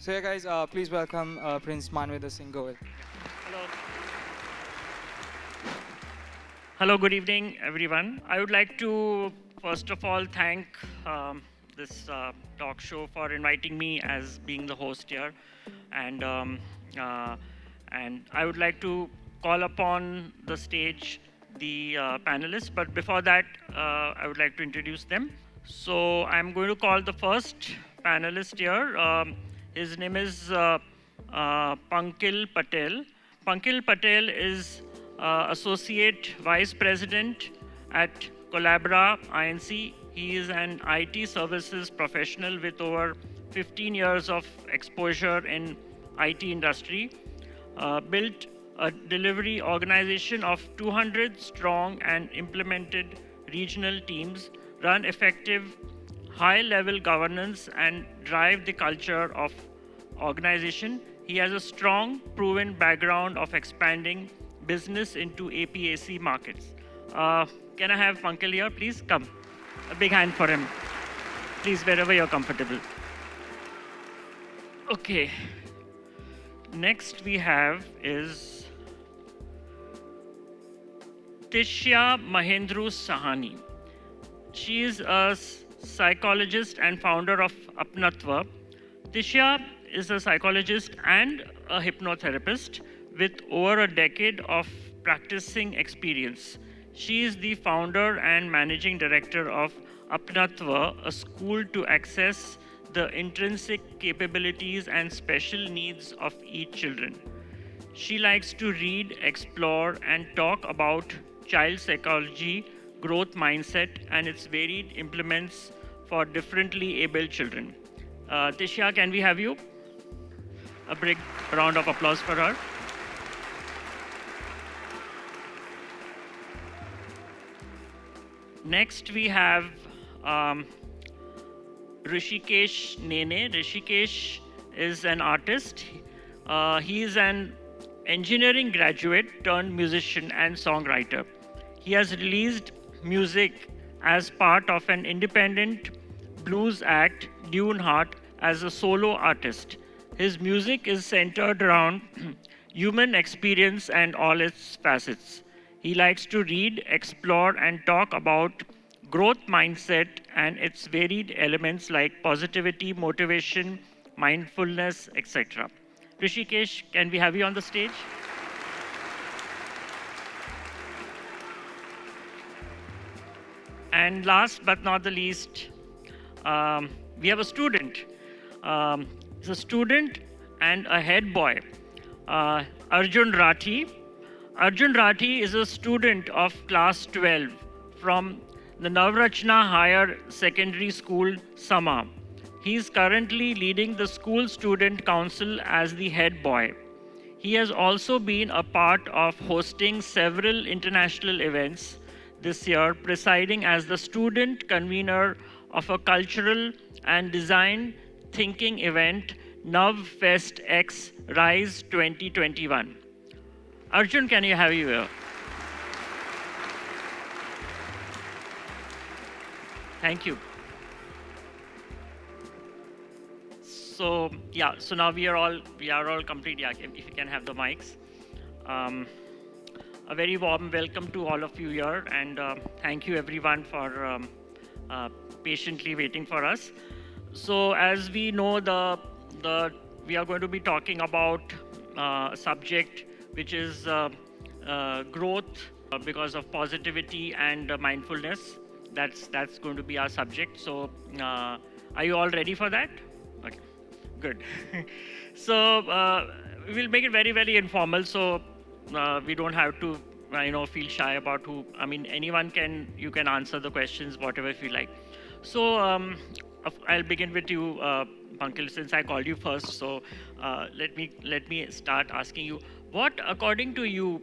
So yeah, guys, please welcome Prince Manvendra Singh Gohil. Hello. Hello, good evening, everyone. I would like to, first of all, thank this talk show for inviting me as being the host here. And, um, uh, and I would like to call upon the stage the panelists. But before that, I would like to introduce them. So I'm going to call the first panelist here. His name is Punkil Patel. Punkil Patel is Associate Vice President at Collabra INC. He is an IT services professional with over 15 years of exposure in IT industry. Built a delivery organization of 200 strong and implemented regional teams, run effective high-level governance and drive the culture of organization. He has a strong, proven background of expanding business into APAC markets. Can I have Punkil here, please? Come. A big hand for him. Please, wherever you're comfortable. Okay. Next we have is Tishya Mahindru Shahani. She is a psychologist and founder of Apnatva. Tishya is a psychologist and a hypnotherapist with over a decade of practicing experience. She is the founder and managing director of Apnatva, a school to access the intrinsic capabilities and special needs of each children. She likes to read, explore, and talk about child psychology, growth mindset, and its varied implements for differently abled children. Tishya, can we have you? A big round of applause for her. Next, we have Rushikesh Nene. Rushikesh is an artist. He is an engineering graduate turned musician and songwriter. He has released music as part of an independent blues act, Dune Heart, as a solo artist. His music is centered around human experience and all its facets. He likes to read, explore, and talk about growth mindset and its varied elements like positivity, motivation, mindfulness, etc. Rishikesh, can we have you on the stage? And last but not the least, we have a student. He's a student and a head boy, Arjun Rathi. Arjun Rathi is a student of class 12 from the Navrachna Higher Secondary School, Sama. He is currently leading the school student council as the head boy. He has also been a part of hosting several international events this year, presiding as the student convener of a cultural and design thinking event, Nav Fest X Rise 2021. Arjun, can you have you here? Thank you. So yeah, so now we are all complete. Yeah, if you can have the mics. A very warm welcome to all of you here, and thank you everyone for patiently waiting for us. So as we know, we are going to be talking about a subject which is growth because of positivity and mindfulness. That's going to be our subject. So are you all ready for that? Okay, good. So we will make it very, very informal. So we don't have to feel shy about who. I mean, you can answer the questions whatever you like. So I'll begin with you, Punkil, since I called you first. So let me start asking you, what according to you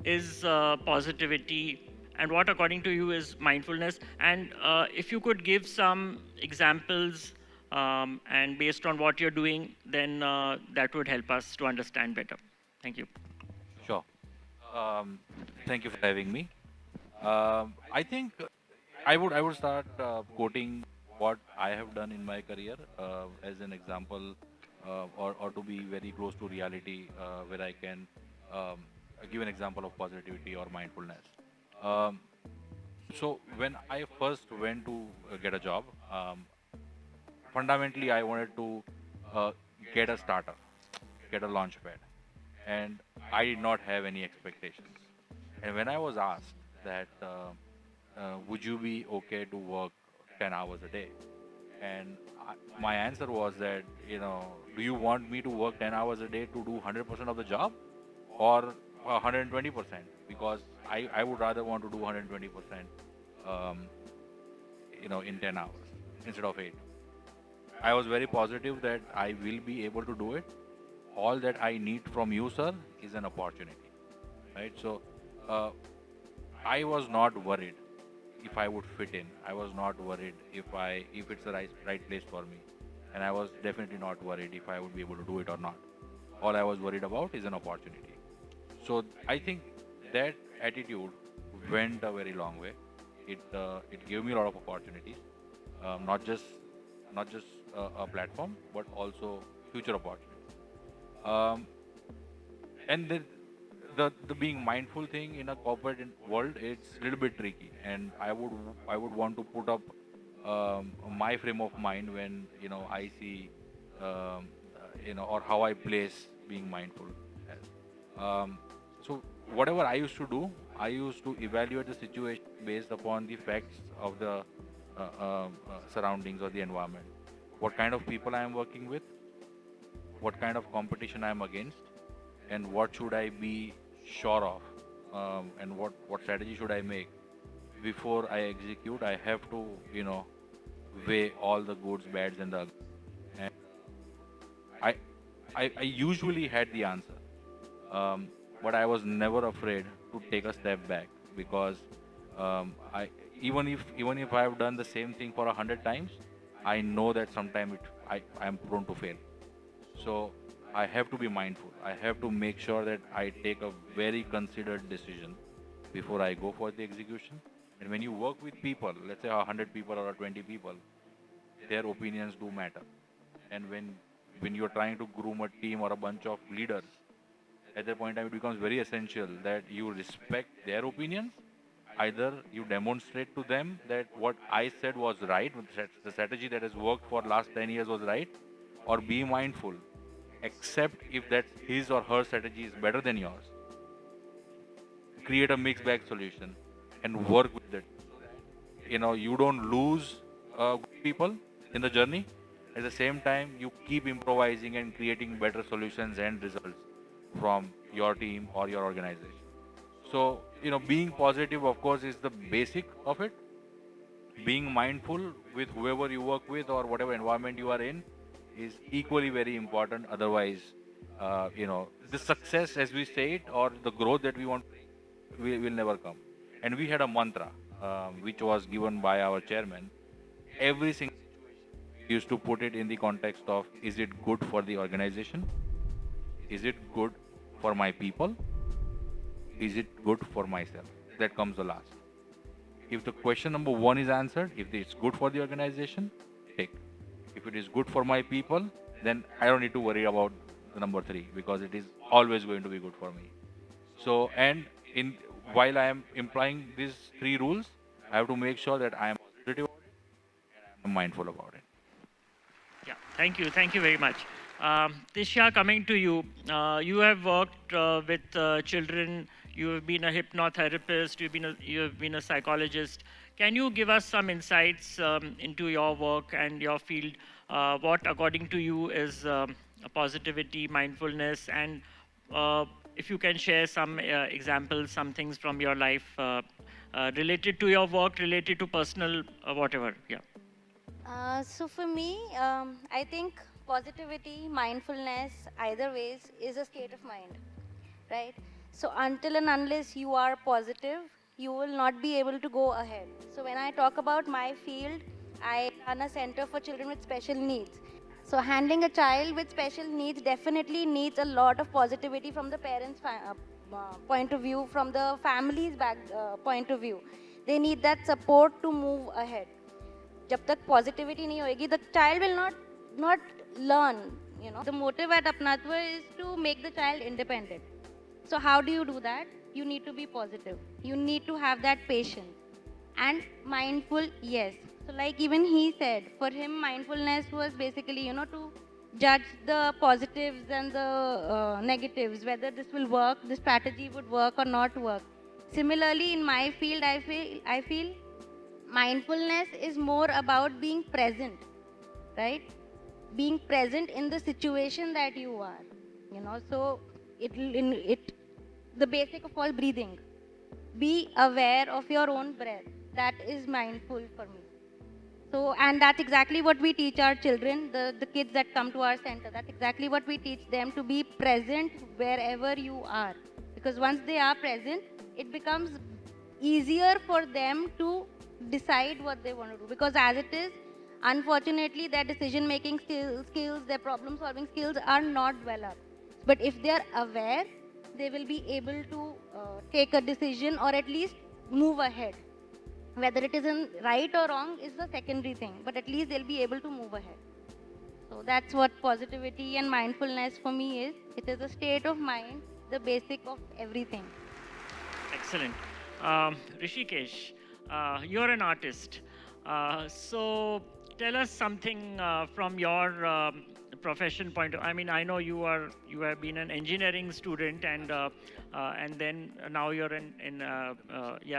is positivity, and what according to you is mindfulness? And if you could give some examples and based on what you're doing, then that would help us to understand better. Thank you. Sure. Thank you for having me. I think I would start quoting what I have done in my career as an example, or to be very close to reality, where I can um, give an example of positivity or mindfulness. Um, so when I first went to get a job, fundamentally I wanted to uh, get a starter, get a launch pad, and I did not have any expectations. And when I was asked that, would you be okay to work 10 hours a day? And my answer was that, do you want me to work 10 hours a day to do 100% of the job, or 120%? Because I would rather want to do 120%, um, in 10 hours instead of 8. I was very positive that I will be able to do it. All that I need from you, sir, is an opportunity, right? So uh, I was not worried if I would fit in. I was not worried if it's the right place for me, and I was definitely not worried if I would be able to do it or not. All I was worried about is an opportunity. So I think that attitude went a very long way. It gave me a lot of opportunities, not just a platform, but also future opportunities. Um, and the being mindful thing in a corporate world, it's a little bit tricky, and I would want to put up my frame of mind when I see or how I place being mindful as. So whatever I used to do, I used to evaluate the situation based upon the facts of the surroundings or the environment. What kind of people I am working with, what kind of competition I am against, and what should I be sure of, and what strategy should I make before I execute. I have to weigh all the goods, bads, and the ugly. And I, I usually had the answer, but I was never afraid to take a step back, because I even if I have done the same thing for 100 times, I know that sometime I am prone to fail. So I have to be mindful. I have to make sure that I take a very considered decision before I go for the execution. And when you work with people, let's say 100 people or 20 people, their opinions do matter. And when you're trying to groom a team or a bunch of leaders, at that point in time, it becomes very essential that you respect their opinions. Either you demonstrate to them that what I said was right, the strategy that has worked for last 10 years was right, or be mindful, except if that his or her strategy is better than yours. Create a mixed bag solution and work with it. You don't lose good people in the journey. At the same time, you keep improvising and creating better solutions and results from your team or your organization. So, being positive, of course, is the basic of it. Being mindful with whoever you work with or whatever environment you are in is equally very important. Otherwise, the success, as we say it, or the growth that we want, will never come. And we had a mantra, which was given by our chairman. Every single situation, we used to put it in the context of: is it good for the organization? Is it good for my people? Is it good for myself? That comes the last. If the question number one is answered, if it's good for the organization, take. If it is good for my people, then I don't need to worry about the number three, because it is always going to be good for me. So, and in while I am implying these three rules, I have to make sure that I am positive and I am mindful about it. Yeah, thank you very much. Tishya, coming to you, you have worked with children. You have been a hypnotherapist. You have been a psychologist. Can you give us some insights into your work and your field? What, according to you, is positivity, mindfulness, and if you can share some examples, some things from your life related to your work, related to personal, whatever. Yeah. So for me, I think positivity, mindfulness, either ways, is a state of mind, right? So until and unless you are positive, you will not be able to go ahead. So when I talk about my field, I run a center for children with special needs. So handling a child with special needs definitely needs a lot of positivity from the parents' point of view, from the family's point of view. They need that support to move ahead. जब तक positivity नहीं होएगी, the child will not learn. You know, the motive at Apnatva is to make the child independent. So how do you do that? You need to be positive. You need to have that patience and mindful. Yes. So like even he said, for him mindfulness was basically, you know, to judge the positives and the negatives, whether this will work, the strategy would work or not work. Similarly, in my field, I feel mindfulness is more about being present, right? Being present in the situation that you are, you know. So it the basic of all, breathing. Be aware of your own breath. That is mindful for me. So, and that's exactly what we teach our children, the kids that come to our center. That's exactly what we teach them, to be present wherever you are. Because once they are present, it becomes easier for them to decide what they want to do. Because as it is, unfortunately, their decision making skills, their problem solving skills are not developed. But if they are aware, they will be able to take a decision or at least move ahead. Whether it is in right or wrong is the secondary thing, but at least they'll be able to move ahead. So that's what positivity and mindfulness for me is. It is a state of mind, the basic of everything. Excellent. Rishikesh, you're an artist. So tell us something from your profession point of. I mean, I know you have been an engineering student, and then now you're in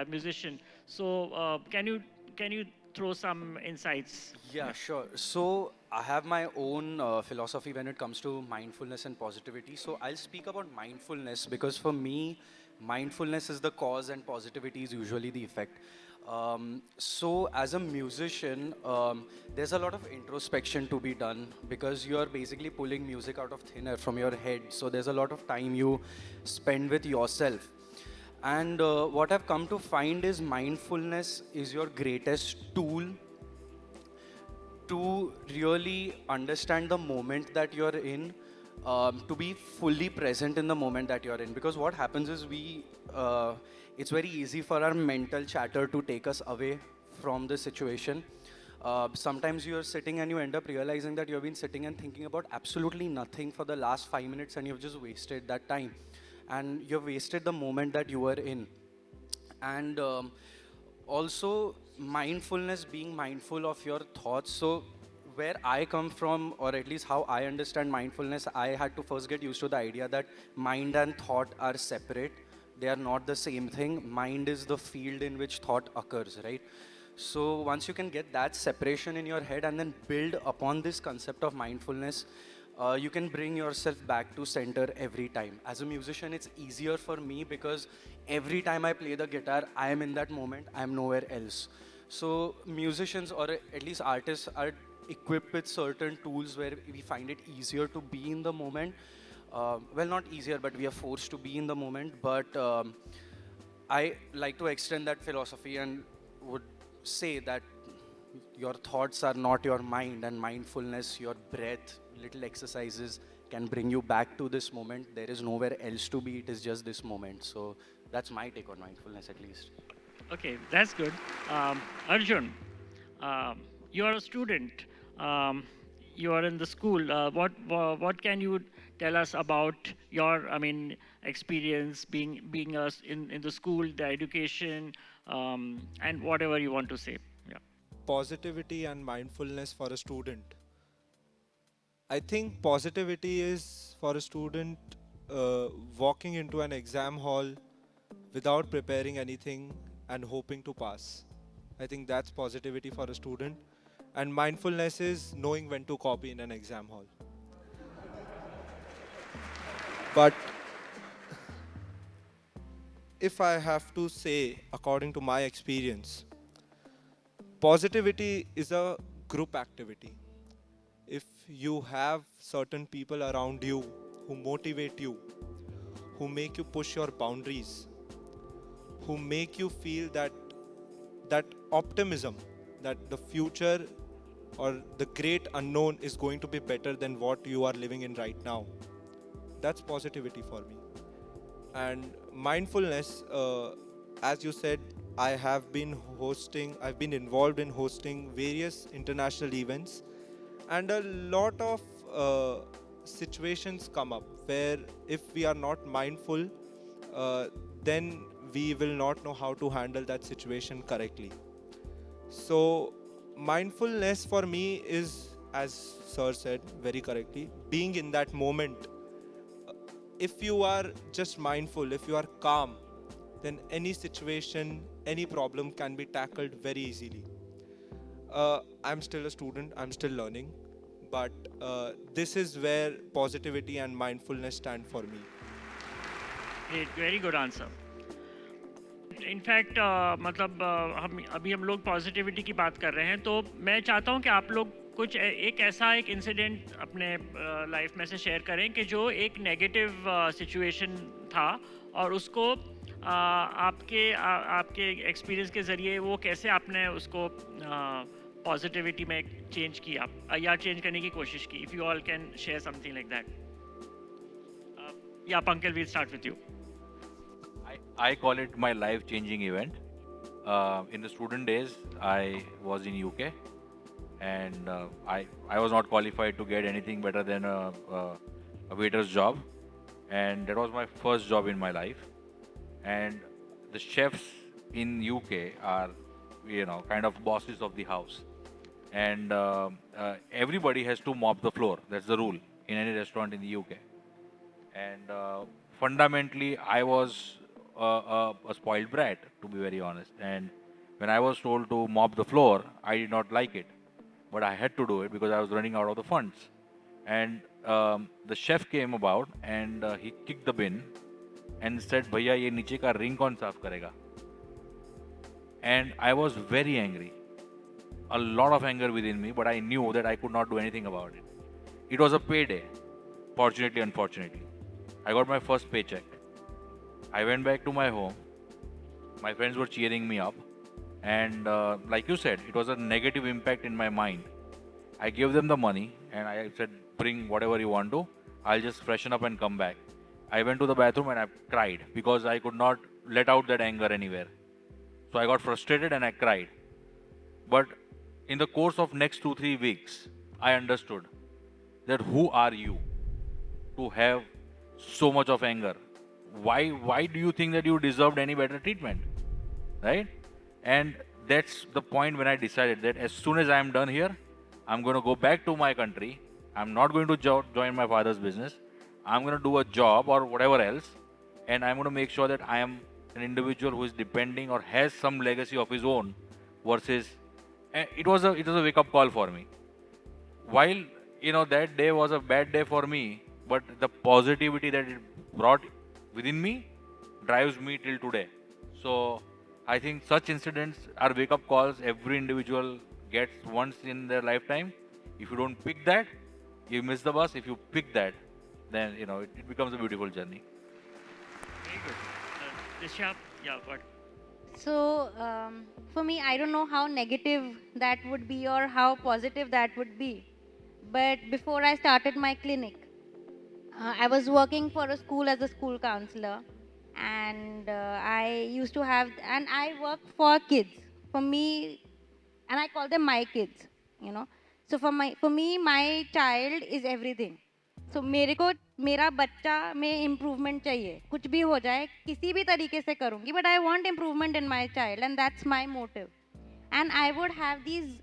musician. So can you throw some insights? Yeah, sure. So I have my own philosophy when it comes to mindfulness and positivity. So I'll speak about mindfulness because for me, mindfulness is the cause and positivity is usually the effect. So as a musician, there's a lot of introspection to be done because you are basically pulling music out of thin air from your head. So there's a lot of time you spend with yourself. And what I've come to find is mindfulness is your greatest tool to really understand the moment that you're in, to be fully present in the moment that you're in. Because what happens is it's very easy for our mental chatter to take us away from the situation. Sometimes you're sitting and you end up realizing that you've been sitting and thinking about absolutely nothing for the last 5 minutes and you've just wasted that time. And you've wasted the moment that you were in. And also mindfulness, being mindful of your thoughts. So where I come from, or at least how I understand mindfulness, I had to first get used to the idea that mind and thought are separate. They are not the same thing. Mind is the field in which thought occurs, right? So once you can get that separation in your head and then build upon this concept of mindfulness, you can bring yourself back to center every time. As a musician, it's easier for me because every time I play the guitar, I am in that moment, I am nowhere else. So musicians, or at least artists, are equipped with certain tools where we find it easier to be in the moment. Well, not easier, but we are forced to be in the moment. But I like to extend that philosophy and would say that your thoughts are not your mind, and mindfulness, your breath, little exercises can bring you back to this moment. There is nowhere else to be, it is just this moment. So that's my take on mindfulness, at least. Okay, that's good. Arjun, you are a student. You are in the school. What can you tell us about your, I mean, experience being us in the school, the education, and whatever you want to say? Yeah. Positivity and mindfulness for a student. I think positivity is for a student walking into an exam hall without preparing anything and hoping to pass. I think that's positivity for a student. And mindfulness is knowing when to copy in an exam hall. But if I have to say, according to my experience, positivity is a group activity. If you have certain people around you who motivate you, who make you push your boundaries, who make you feel that optimism, that the future or the great unknown is going to be better than what you are living in right now, that's positivity for me. And mindfulness, as you said, I've been involved in hosting various international events, and a lot of situations come up where if we are not mindful, then we will not know how to handle that situation correctly. So, mindfulness for me is, as Sir said very correctly, being in that moment. If you are just mindful, if you are calm, then any situation, any problem can be tackled very easily. I'm still a student, I'm still learning, but this is where positivity and mindfulness stand for me. Great, very good answer. In fact मतलब हम लोग positivity की बात कर रहे हैं, तो मैं चाहता हूं कि आप लोग कुछ एक ऐसा एक इंसिडेंट अपने लाइफ में से शेयर करें कि जो एक नेगेटिव सिचुएशन था और उसको आपके एक्सपीरियंस के ज़रिए वो कैसे आपने उसको पॉजिटिविटी में चेंज किया या चेंज करने की कोशिश की. If you all can share something like that. Yeah Pankal, we'll start with you. I call it my life-changing event. In the student days, I was in UK, and I was not qualified to get anything better than a waiter's job, and that was my first job in my life. And the chefs in UK are, kind of bosses of the house, and everybody has to mop the floor. That's the rule in any restaurant in the UK. And fundamentally, I was a spoiled brat, to be very honest. And when I was told to mop the floor, I did not like it, but I had to do it because I was running out of the funds. And the chef came about and he kicked the bin and said, "Bhaiya, ye niche ka ring kaun saaf karega?" And I was very angry, a lot of anger within me, but I knew that I could not do anything about it. It was a payday, fortunately, unfortunately. I got my first paycheck. I went back to my home. My friends were cheering me up. And like you said, it was a negative impact in my mind. I gave them the money and I said, "Bring whatever you want to. I'll just freshen up and come back." I went to the bathroom and I cried because I could not let out that anger anywhere. So I got frustrated and I cried. But in the course of next 2-3 weeks, I understood that who are you to have so much of anger? Why do you think that you deserved any better treatment, right? And that's the point when I decided that as soon as I am done here, I'm going to go back to my country. I'm not going to join my father's business. I'm going to do a job or whatever else, and I'm going to make sure that I am an individual who is depending or has some legacy of his own. Versus, it was a wake up call for me. While that day was a bad day for me, but the positivity that it brought within me drives me till today. So I think such incidents are wake-up calls every individual gets once in their lifetime. If you don't pick that, you miss the bus. If you pick that, then it becomes a beautiful journey. Very good. Tishya, yeah, what? So for me, I don't know how negative that would be or how positive that would be. But before I started my clinic, I was working for a school as a school counselor, and I used to have, and I work for kids. For me, and I call them my kids, So for me, my child is everything. So मेरे को मेरा बच्चा में improvement चाहिए, कुछ भी हो जाए, किसी भी तरीके से करूँगी, but I want improvement in my child, and that's my motive. And I would have these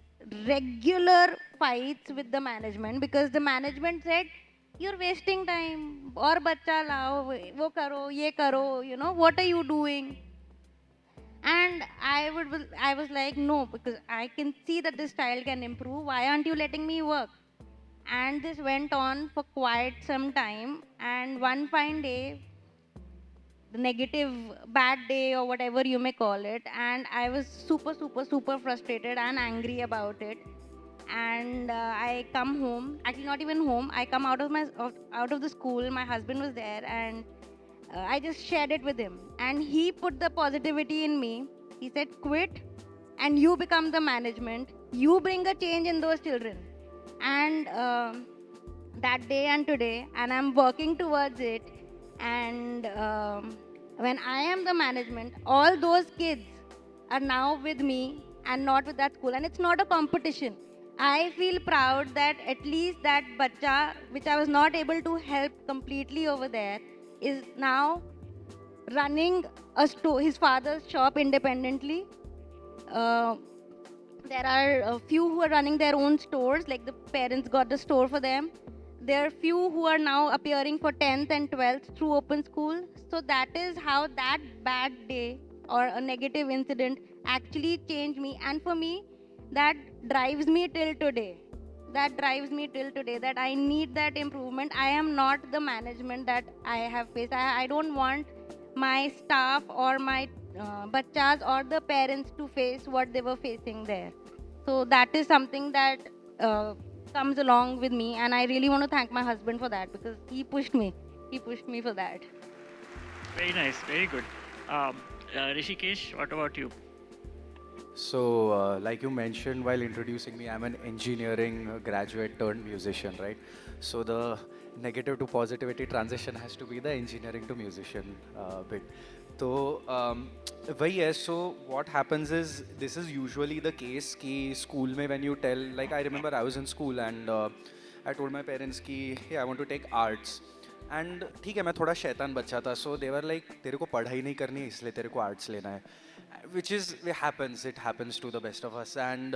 regular fights with the management because the management said, "You're wasting time, और बच्चा लाओ, वो करो, ये करो, what are you doing?" And I was like, "No, because I can see that this child can improve. Why aren't you letting me work?" And this went on for quite some time. And one fine day, the negative bad day or whatever you may call it, and I was super super super frustrated and angry about it. And I come home, actually not even home, I come out of the school. My husband was there, and I just shared it with him, and he put the positivity in me. He said, "Quit and you become the management, you bring a change in those children." And that day and today, and I'm working towards it. And when I am the management, all those kids are now with me and not with that school. And it's not a competition. I feel proud that at least that bacha, which I was not able to help completely over there, is now running a store, his father's shop independently. Uh, there are a few who are running their own stores, like the parents got the store for them. There are few who are now appearing for 10th and 12th through open school. So that is how that bad day or a negative incident actually changed me. And for me, that drives me till today. That drives me till today that I need that improvement. I am not the management that I have faced. I don't want my staff or my bachas or the parents to face what they were facing there. So that is something that comes along with me, and I really want to thank my husband for that because he pushed me. He pushed me for that. Very nice, very good. Rishikesh, what about you? So, like you mentioned while introducing me, I'm an engineering graduate turned musician, right? So the negative to positivity transition has to be the engineering to musician bit. So, वही है. So what happens is this is usually the case कि school में when you tell, like I remember I was in school and I told my parents कि hey I want to take arts. And ठीक है मैं थोड़ा शैतान बच्चा था, so they were like तेरे को पढ़ाई नहीं करनी है इसलिए तेरे को arts लेना है, which is it happens to the best of us. And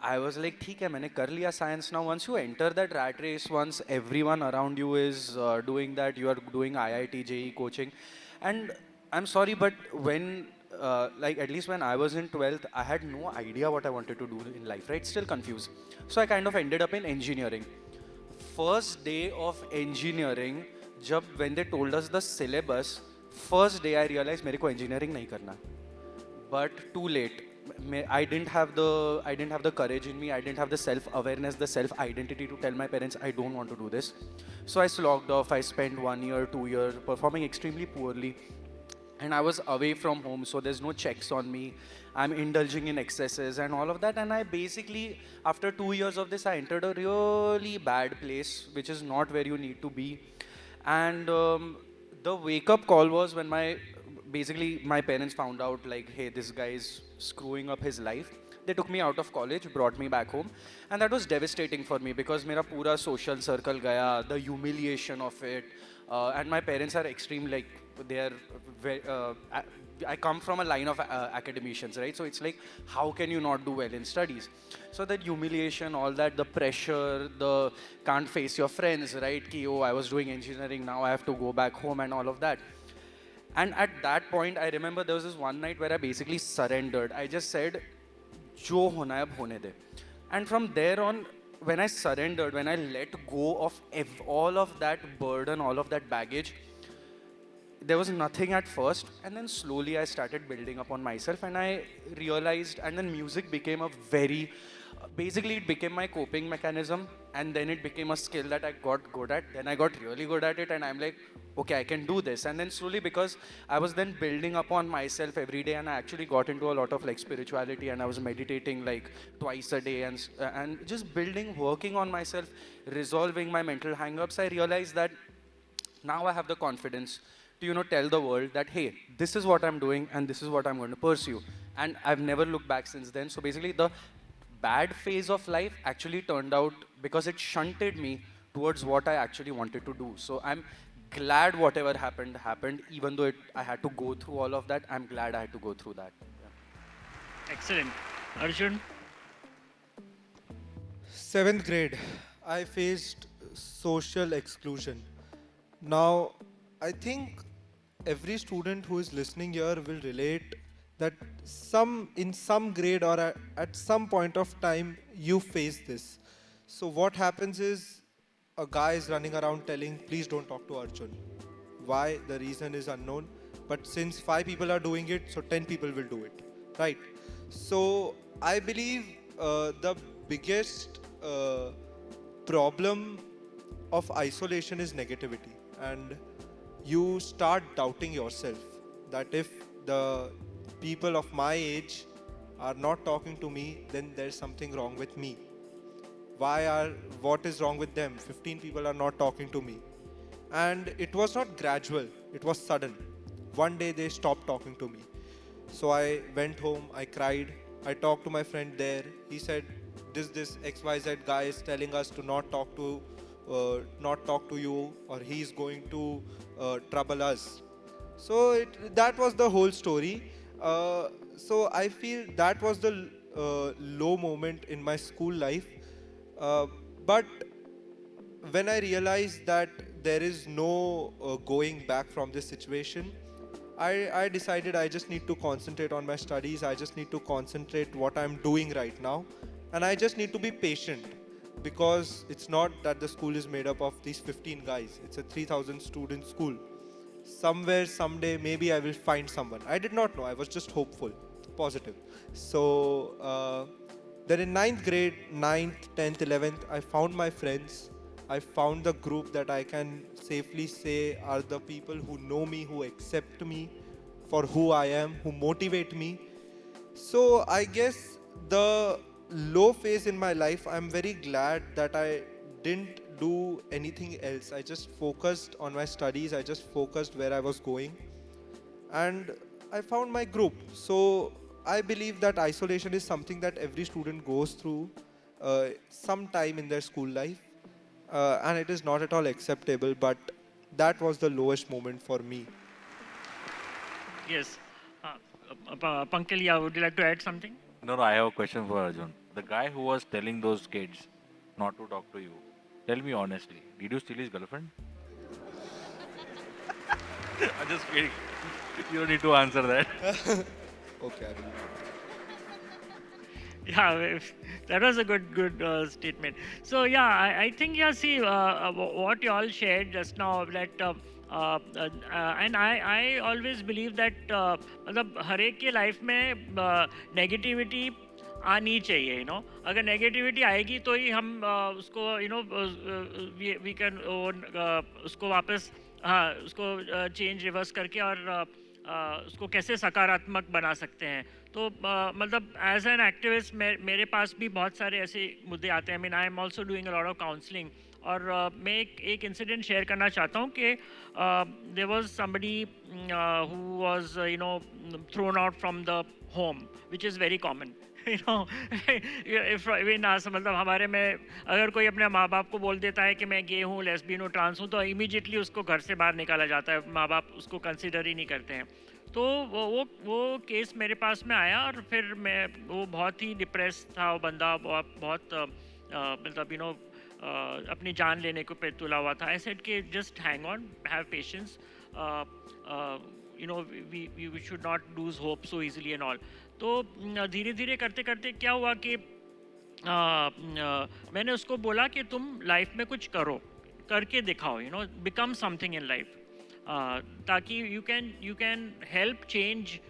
I was like ठीक है मैंने कर लिया science. Now once you enter that rat race, once everyone around you is doing that, you are doing IIT JEE coaching, and I'm sorry but when like at least when I was in 12th I had no idea what I wanted to do in life, right? Still confused. So I kind of ended up in engineering. First day of engineering, when they told us the syllabus, first day I realized मेरे को engineering नहीं करना. But too late. I didn't have the courage in me. I didn't have the self-awareness, the self-identity to tell my parents I don't want to do this. So I slogged off. I spent 1 year, 2 years performing extremely poorly. And I was away from home, so there's no checks on me. I'm indulging in excesses and all of that. And I basically, after 2 years of this, I entered a really bad place, which is not where you need to be. And the wake-up call was when my parents found out like, hey, this guy is screwing up his life. They took me out of college, brought me back home, and that was devastating for me because mera pura social circle gaya, the humiliation of it, and my parents are extreme, like they are very, I come from a line of academicians, right? So it's like, how can you not do well in studies? So that humiliation, all that, the pressure, the can't face your friends, right? Ki, oh, I was doing engineering, now I have to go back home and all of that. And at that point, I remember there was this one night where I basically surrendered. I just said, जो होना है अब होने दे. And from there on, when I surrendered, when I let go of all of that burden, all of that baggage, there was nothing at first, and then slowly I started building upon myself, and I realized, and then music became a very, basically it became my coping mechanism, and then it became a skill that I got good at. Then I got really good at it, and I'm like, okay, I can do this. And then slowly, because I was then building upon myself every day, and I actually got into a lot of like spirituality, and I was meditating like twice a day, and just building, working on myself, resolving my mental hang-ups, I realized that now I have the confidence to tell the world that, hey, this is what I'm doing and this is what I'm going to pursue. And I've never looked back since then. So basically the bad phase of life actually turned out because it shunted me towards what I actually wanted to do. So I'm glad whatever happened, even though I had to go through all of that. I'm glad I had to go through that. Yeah. Excellent. Arjun? 7th grade, I faced social exclusion. Now, I think every student who is listening here will relate that in some grade or at some point of time you face this. So what happens is a guy is running around telling, please don't talk to Arjun. Why? The reason is unknown. But since 5 people are doing it, so 10 people will do it, right? So I believe the biggest problem of isolation is negativity, and you start doubting yourself that if the people of my age are not talking to me, then there's something wrong with me. What is wrong with them? 15 people are not talking to me. And it was not gradual, it was sudden. One day they stopped talking to me. So I went home, I cried, I talked to my friend there. He said, this XYZ guy is telling us to not talk to you, or he's going to trouble us. So that was the whole story. So I feel that was the low moment in my school life. But when I realized that there is no going back from this situation, I decided I just need to concentrate on my studies. I just need to concentrate what I'm doing right now. And I just need to be patient, because it's not that the school is made up of these 15 guys. It's a 3,000 student school. Somewhere, someday, maybe I will find someone. I did not know. I was just hopeful, positive. So then in ninth grade, 9th, 10th, 11th, I found my friends. I found the group that I can safely say are the people who know me, who accept me for who I am, who motivate me. So I guess the low phase in my life, I'm very glad that I didn't do anything else. I just focused on my studies. I just focused where I was going. And I found my group. So I believe that isolation is something that every student goes through sometime in their school life. And it is not at all acceptable, but that was the lowest moment for me. Yes. Punkil, yeah, would you like to add something? No, I have a question for Arjun. The guy who was telling those kids not to talk to you, tell me honestly, did you steal his girlfriend? I'm just kidding. You don't need to answer that. Okay, I will. Yeah, that was a good statement. So yeah, I think, yeah, see what you all shared just now, that and I always believe that मतलब हर एक के life में negativity आनी चाहिए, अगर negativity आएगी तो ही हम उसको वी कैन उसको वापस, हाँ, उसको चेंज रिवर्स करके और उसको कैसे सकारात्मक बना सकते हैं. तो मतलब एज एन एक्टिविस्ट मेरे पास भी बहुत सारे ऐसे मुद्दे आते हैं. I mean, I am also doing a lot of counselling, और मैं एक इंसिडेंट शेयर करना चाहता हूँ कि there was somebody who was thrown out from the home, which is very common. मतलब हमारे में अगर कोई अपने माँ बाप को बोल देता है कि मैं गे हूँ, लेस्बियन हूँ, ट्रांस हूँ, तो इमीडिएटली उसको घर से बाहर निकाला जाता है. माँ बाप उसको कंसिडर ही नहीं करते हैं. तो वो केस मेरे पास में आया, और फिर वो बहुत ही डिप्रेस था. वो बंदा बहुत मतलब अपनी जान लेने को पे तुला हुआ था. आई सेड कि just hang on, have patience, we should not lose hope so easily and all. तो धीरे धीरे करते करते क्या हुआ कि मैंने उसको बोला कि तुम लाइफ में कुछ करो, करके दिखाओ, बिकम समथिंग इन लाइफ, ताकि you can help change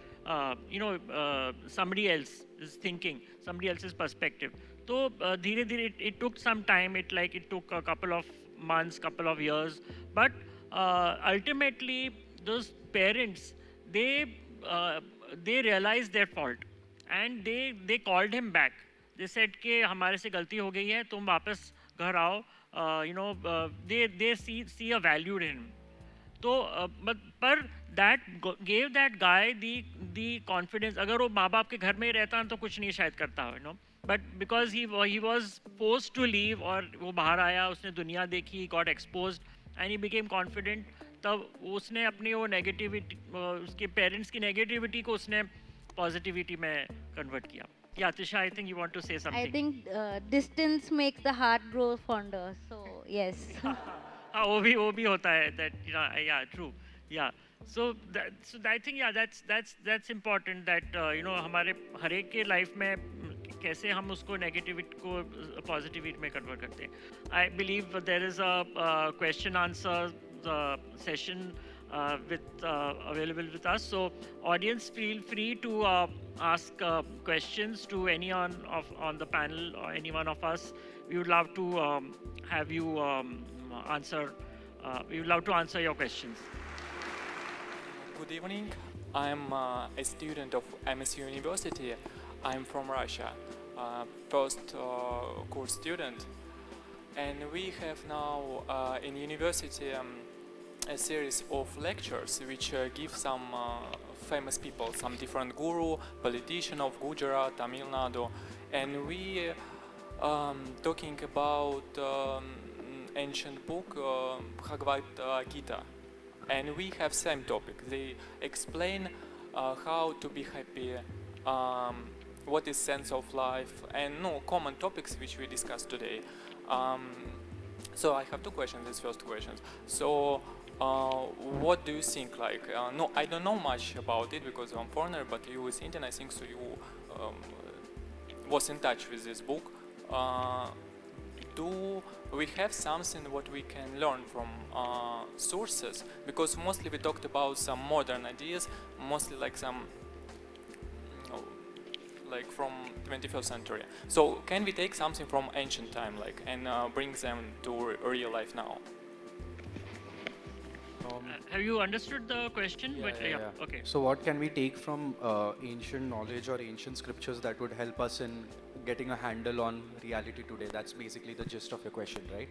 somebody else's thinking, somebody else's perspective. तो धीरे धीरे it took some time, it took a couple of months, couple of years, but ultimately those parents, they realized their fault, and they called him back. They said कि हमारे से गलती हो गई है, तुम वापस घर आओ. They see a value in him. तो पर that gave that guy the confidence. अगर वो माँ बाप के घर में ही रहता तो कुछ नहीं शायद करता हो, but because he was forced to leave, और वो बाहर आया, उसने दुनिया देखी, got exposed, and he became confident. तब उसने अपनी वो नेगेटिविटी, उसके पेरेंट्स की नेगेटिविटी को उसने पॉजिटिविटी में कन्वर्ट किया. Yeah, Tisha, I think you want to say something. I think distance makes the heart grow fonder. So yes. हाँ, वो भी होता है, that yeah, true, yeah. So I think, yeah, that's important, that हमारे हर एक के life में कैसे हम उसको नेगेटिविटी को पॉजिटिविटी में कन्वर्ट करते हैं. I believe there is a question answer session available with us. So audience, feel free to ask questions to anyone on the panel or any one of us. We would love to have you answer. We would love to answer your questions. Good evening. I'm a student of MSU University. I'm from Russia, first course student. And we have now in university a series of lectures which give some famous people, some different guru, politician of Gujarat, Tamil Nadu, and we talking about ancient book Bhagavad Gita, and we have same topic. They explain how to be happy, what is sense of life, and no common topics which we discussed today. So I have two questions. This first question. So what do you think? Like, no, I don't know much about it because I'm foreigner, but you is Indian, I think, so you was in touch with this book. Do we have something what we can learn from sources? Because mostly we talked about some modern ideas, mostly like some, like from 21st century. So can we take something from ancient time, like, and bring them to real life now? Have you understood the question? Okay. So what can we take from ancient knowledge or ancient scriptures that would help us in getting a handle on reality today? That's basically the gist of your question, right?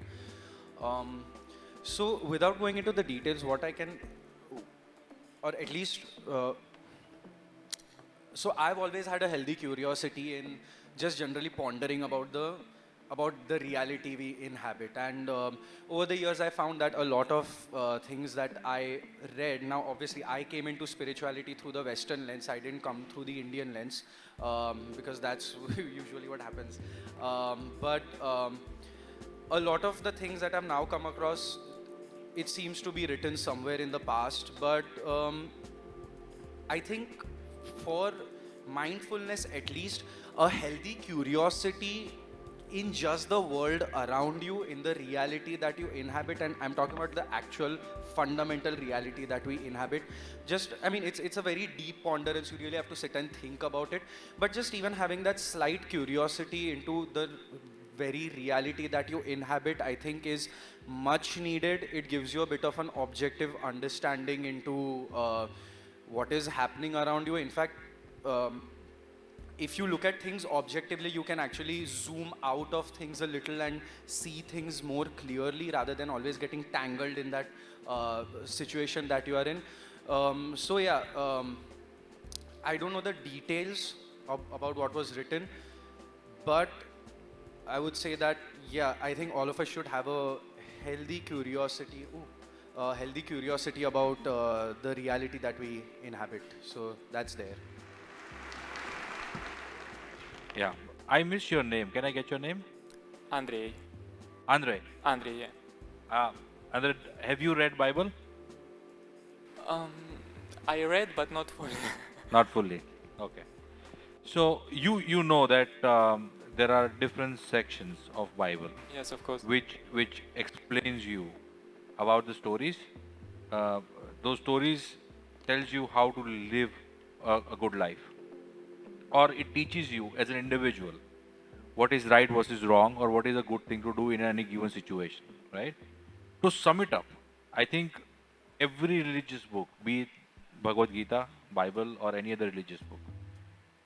So without going into the details, what I can, or at least, so I've always had a healthy curiosity in just generally pondering about the reality we inhabit, and over the years I found that a lot of things that I read, now obviously I came into spirituality through the Western lens, I didn't come through the Indian lens, because that's usually what happens, but a lot of the things that I've now come across, it seems to be written somewhere in the past, but I think for mindfulness at least, a healthy curiosity in just the world around you, in the reality that you inhabit, and I'm talking about the actual fundamental reality that we inhabit. Just, I mean, it's a very deep ponderance, you really have to sit and think about it, but just even having that slight curiosity into the very reality that you inhabit, I think is much needed. It gives you a bit of an objective understanding into what is happening around you. In fact, if you look at things objectively, you can actually zoom out of things a little and see things more clearly rather than always getting tangled in that situation that you are in. So yeah, I don't know the details about what was written, but I would say that, yeah, I think all of us should have a healthy curiosity, about the reality that we inhabit. So that's there. Yeah. I miss your name. Can I get your name? Andrei. Andre. Andrei, yeah. Andre, have you read Bible? I read, but not fully. Not fully. Okay. So you know that there are different sections of Bible Yes, of course. which explains you about the stories. Those stories tells you how to live a good life, or it teaches you as an individual what is right versus wrong, or what is a good thing to do in any given situation, right? To sum it up, I think every religious book, be it Bhagavad Gita, Bible, or any other religious book,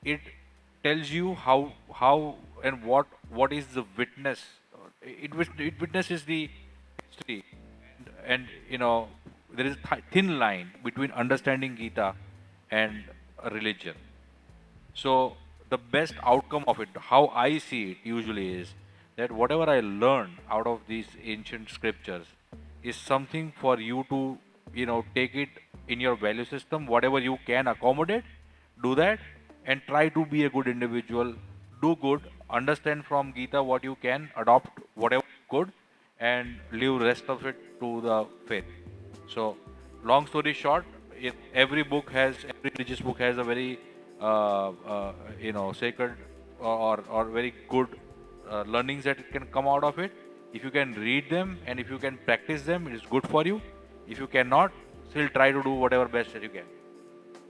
it tells you how and what is the witness. It witnesses the history, and you know there is a thin line between understanding Gita and a religion. So the best outcome of it, how I see it usually, is that whatever I learn out of these ancient scriptures is something for you to, take it in your value system. Whatever you can accommodate, do that, and try to be a good individual. Do good. Understand from Gita what you can, adopt whatever good, and leave rest of it to the faith. So, long story short, every religious book has a very sacred or very good learnings that can come out of it. If you can read them and if you can practice them, it is good for you. If you cannot, still try to do whatever best that you can.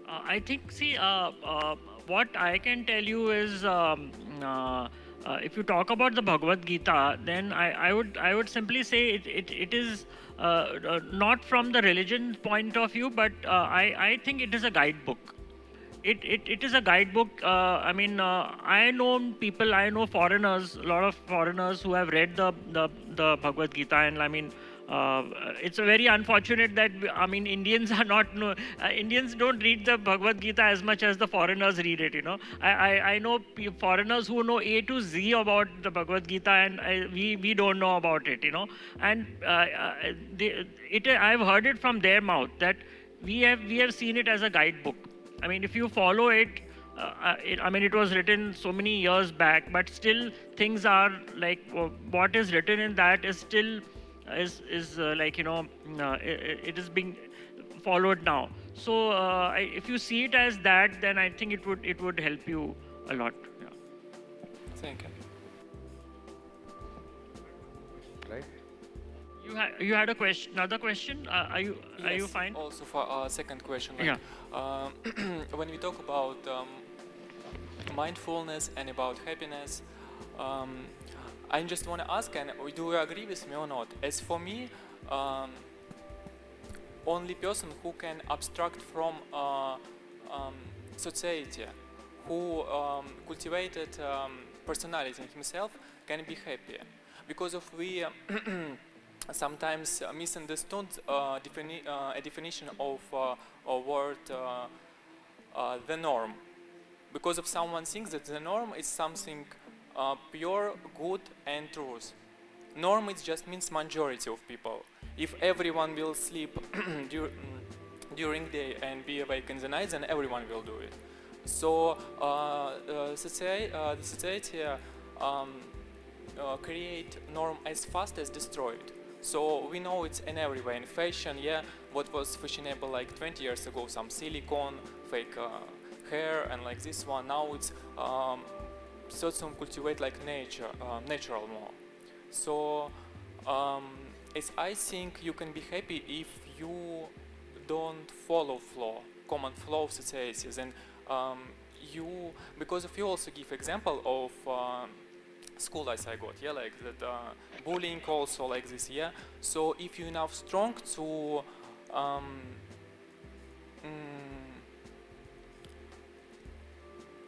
I think, what I can tell you is, if you talk about the Bhagavad Gita, then I would simply say it is not from the religion point of view, but I think it is a guidebook. It is a guidebook. I know foreigners, a lot of foreigners who have read the Bhagavad Gita, and it's a very unfortunate that I mean Indians are not Indians don't read the Bhagavad Gita as much as the foreigners read it. You know, I know foreigners who know A to Z about the Bhagavad Gita, and we don't know about it. You know, and I've heard it from their mouth that we have seen it as a guidebook. I mean, if you follow it. I mean, it was written so many years back, but still things are like what is written in that is still is like, you know, it is being followed now. So if you see it as that, then I think it would help you a lot. Yeah. Thank you. Right? You had a question, another question? Are you Yes, fine? Also for our second question, like, Yeah. when we talk about mindfulness and about happiness, I just want to ask, and do you agree with me or not? As for me, only person who can abstract from society, who cultivated personality in himself, can be happy, because of we sometimes misunderstood a definition of a word, the norm. Because of someone thinks that the norm is something pure, good and truth. Norm it just means majority of people. If everyone will sleep during day and be awake in the night, then everyone will do it. So the society create norm as fast as destroy it. So we know it's in everywhere. In fashion, yeah, what was fashionable like 20 years ago, some silicone, fake hair, and like this one, now it's certain cultivate like nature, natural more. So as I think you can be happy if you don't follow common flow of societies, and because if you also give example of school as I got, yeah, like that bullying also like this, yeah. So if you're enough strong to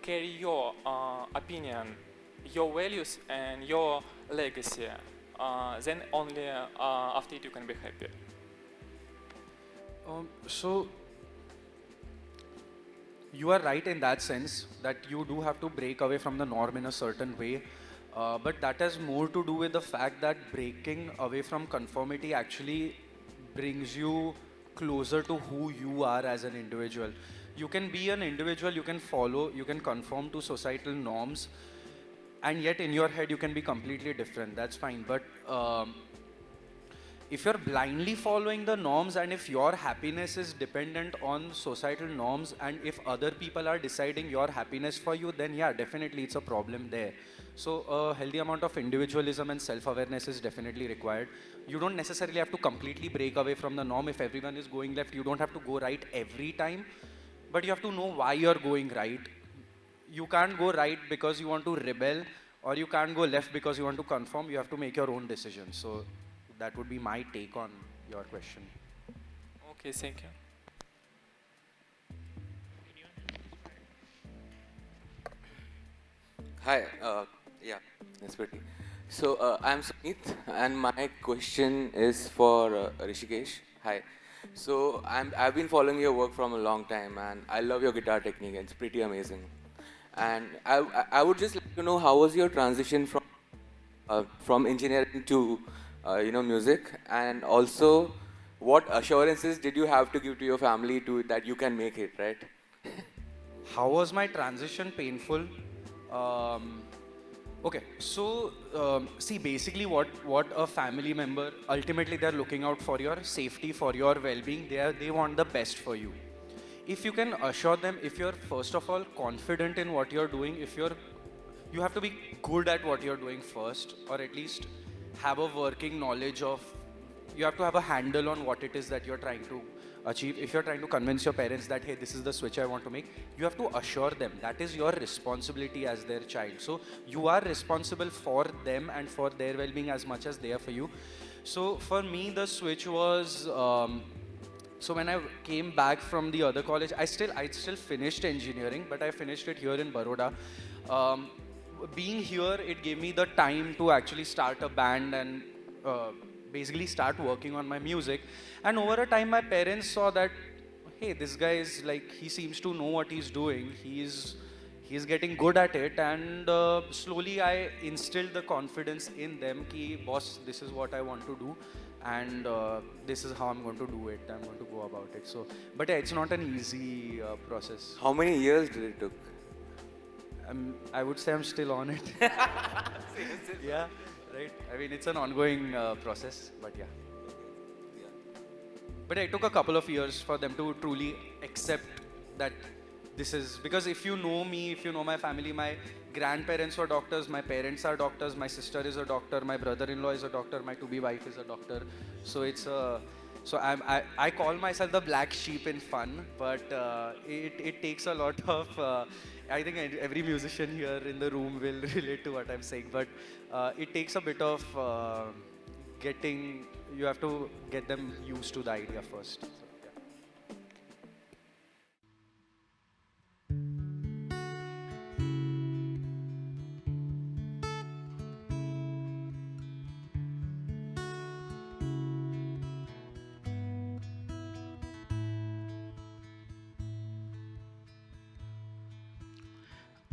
carry your opinion, your values and your legacy, then only after it you can be happy. So you are right in that sense that you do have to break away from the norm in a certain way. But that has more to do with the fact that breaking away from conformity actually brings you closer to who you are as an individual. You can be an individual, you can follow, you can conform to societal norms, and yet in your head you can be completely different. That's fine. But if you're blindly following the norms, and if your happiness is dependent on societal norms, and if other people are deciding your happiness for you, then yeah, definitely it's a problem there. So a healthy amount of individualism and self-awareness is definitely required. You don't necessarily have to completely break away from the norm. If everyone is going left, you don't have to go right every time, but you have to know why you're going right. You can't go right because you want to rebel, or you can't go left because you want to conform. You have to make your own decision. So that would be my take on your question. Okay, thank you. Hi, yeah, that's pretty. So I'm Sumit, and my question is for Rishikesh. Hi. So I've been following your work from a long time, and I love your guitar technique. It's pretty amazing. And I would just like to know, how was your transition from engineering to music, and also what assurances did you have to give to your family to that you can make it, right? How was my transition painful? Okay, so see, basically what a family member, ultimately they're looking out for your safety, for your well-being. They want the best for you. If you can assure them, if you're first of all confident in what you're doing, you have to be good at what you're doing first, or at least have a working knowledge of, you have to have a handle on what it is that you're trying to achieve. If you're trying to convince your parents that, hey, this is the switch I want to make, you have to assure them. That is your responsibility as their child. So you are responsible for them and for their well-being as much as they are for you. So for me, the switch was, so when I came back from the other college, I still finished engineering, but I finished it here in Baroda. Being here, it gave me the time to actually start a band and basically start working on my music. And over a time, my parents saw that, hey, this guy is like, he seems to know what he's doing. He's getting good at it. And slowly I instilled the confidence in them ki, boss, this is what I want to do. And this is how I'm going to do it. I'm going to go about it. So, but yeah, it's not an easy process. How many years did it took? I would say I'm still on it. Yeah, right. I mean, it's an ongoing process, but yeah. But it took a couple of years for them to truly accept that this is, because if you know me, if you know my family, my grandparents were doctors, my parents are doctors, my sister is a doctor, my brother-in-law is a doctor, my to-be wife is a doctor. So it's a, so I call myself the black sheep in fun, but it takes a lot of, I think every musician here in the room will relate to what I'm saying, but it takes a bit of you have to get them used to the idea first. So, yeah.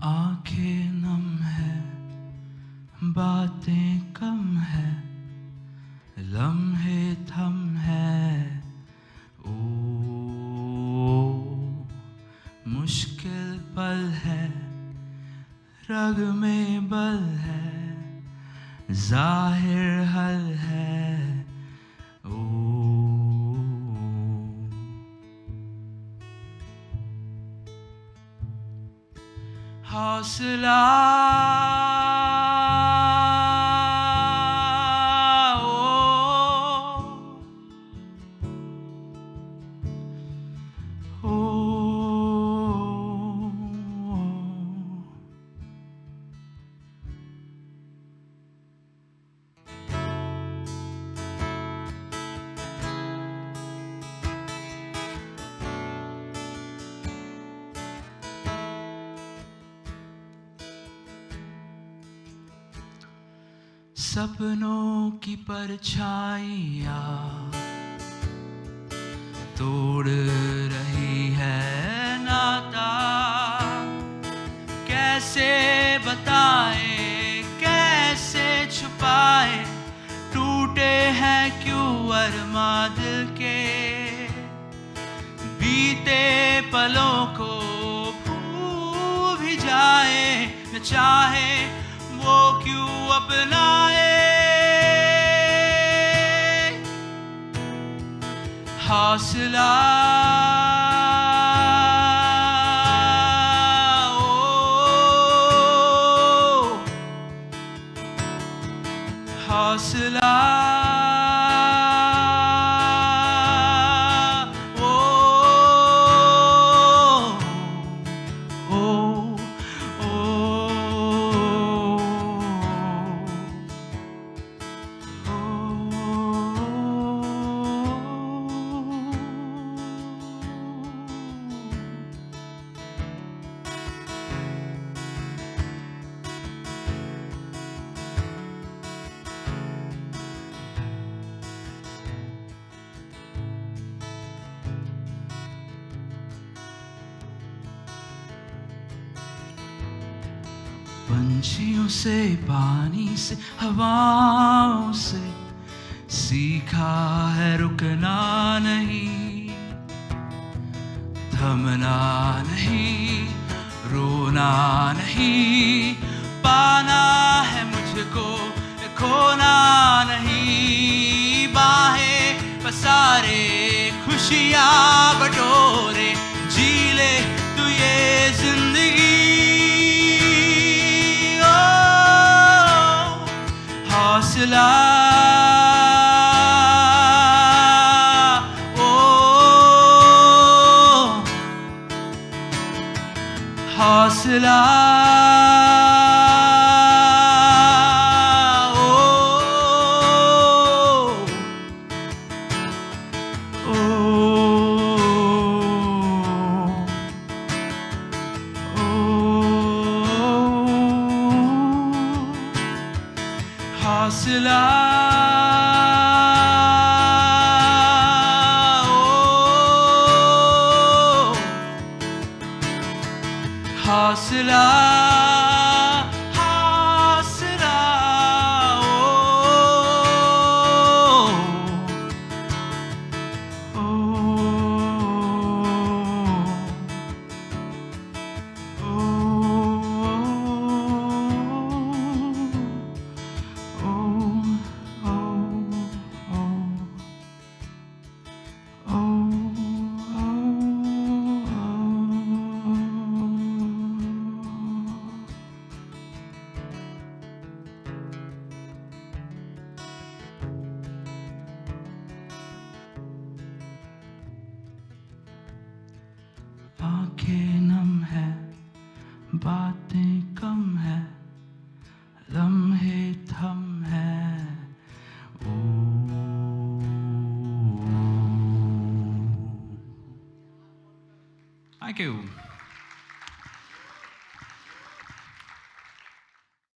आंखें नम है, बातें कम है, लम्हे थम है, ओ मुश्किल पल है, रग में बल है, जाहिर हल है, ओ हौसला सपनों की परछाइयाँ तोड़ रही है नाता, कैसे बताए कैसे छुपाए, टूटे हैं क्यों अरमां दिल के, बीते पलों को भूल भी जाए न चाहे वो क्यों अपनाए, हौसला हौसला पंछियों से पानी से हवाओं से सीखा है रुकना नहीं, थमना नहीं, रोना नहीं, पाना है मुझको खोना नहीं, बाहें पसारे खुशियाँ बटोरे, जी ले तू ये जिंदगी, हौसला ओ हौसला हौसला आंखें नम है, बातें कम है, लम्हे थम है। ओ Thank you.